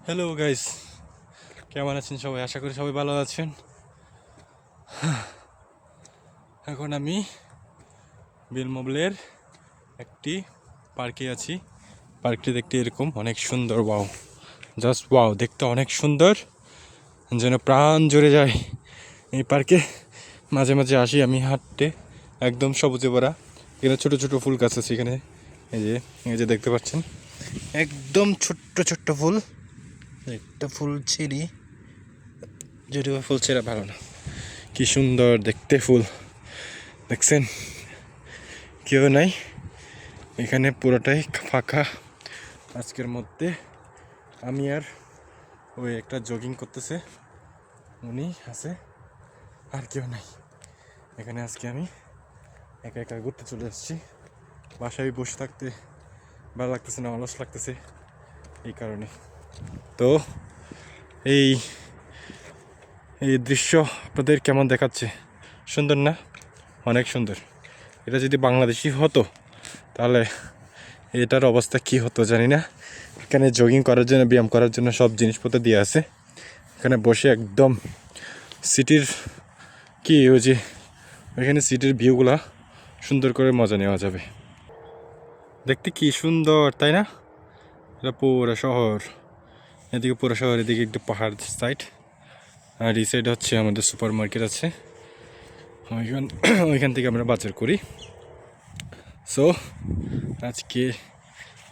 Hello guys, কেমন আছেন সবাই? আশা করি সবাই ভালো আছেন। এখন আমি বিলমোবলের একটি পার্কে আছি। পার্কটি দেখতে এরকম অনেক সুন্দর। ওয়াও, জাস্ট ওয়াও, দেখতে অনেক সুন্দর, যেন প্রাণ জুড়ে যায়। এই পার্কে মাঝে মাঝে আসি আমি হাঁটতে। একদম সবুজে ভরা, এখানে ছোটো ছোটো ফুল গাছ আছে। এখানে এই যে দেখতে পাচ্ছেন, একদম ছোট্ট ছোট্ট ফুল। একটা ফুল ছিঁড়ি, যদিও ফুল ছেঁড়া ভালো না। কি সুন্দর দেখতে ফুল, দেখছেন? কেউ নাই এখানে, পুরোটাই ফাঁকা। আজকের মধ্যে আমি আর ওই একটা জগিং করতেছে উনি আছে, আর কেউ নাই এখানে। আজকে আমি একা একা ঘুরতে চলে আসছি। বাসায় বসে থাকতে ভালো লাগতেছে না, অলস লাগতেছে এই কারণে। তো এই এই দৃশ্য আপনাদের কেমন দেখাচ্ছে? সুন্দর না? অনেক সুন্দর। এটা যদি বাংলাদেশি হতো তাহলে এটার অবস্থা কি হতো জানি না। এখানে জগিং করার জন্য, ব্যায়াম করার জন্য সব জিনিসপত্র দিয়ে আছে। এখানে বসে একদম সিটির কি ওই যে ওইখানে সিটির ভিউগুলা সুন্দর করে মজা নেওয়া যাবে। দেখতে কি সুন্দর, তাই না? এটা পুরো শহর, এদিকে পুরো শহর, এদিকে একটু পাহাড় সাইড, আর এই সাইড হচ্ছে আমাদের সুপার মার্কেট আছে। ওইখান থেকে আমরা বাজার করি। সো আজকে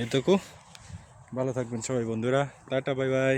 এটুকু। ভালো থাকবেন সবাই বন্ধুরা, টাটা, বাই বাই।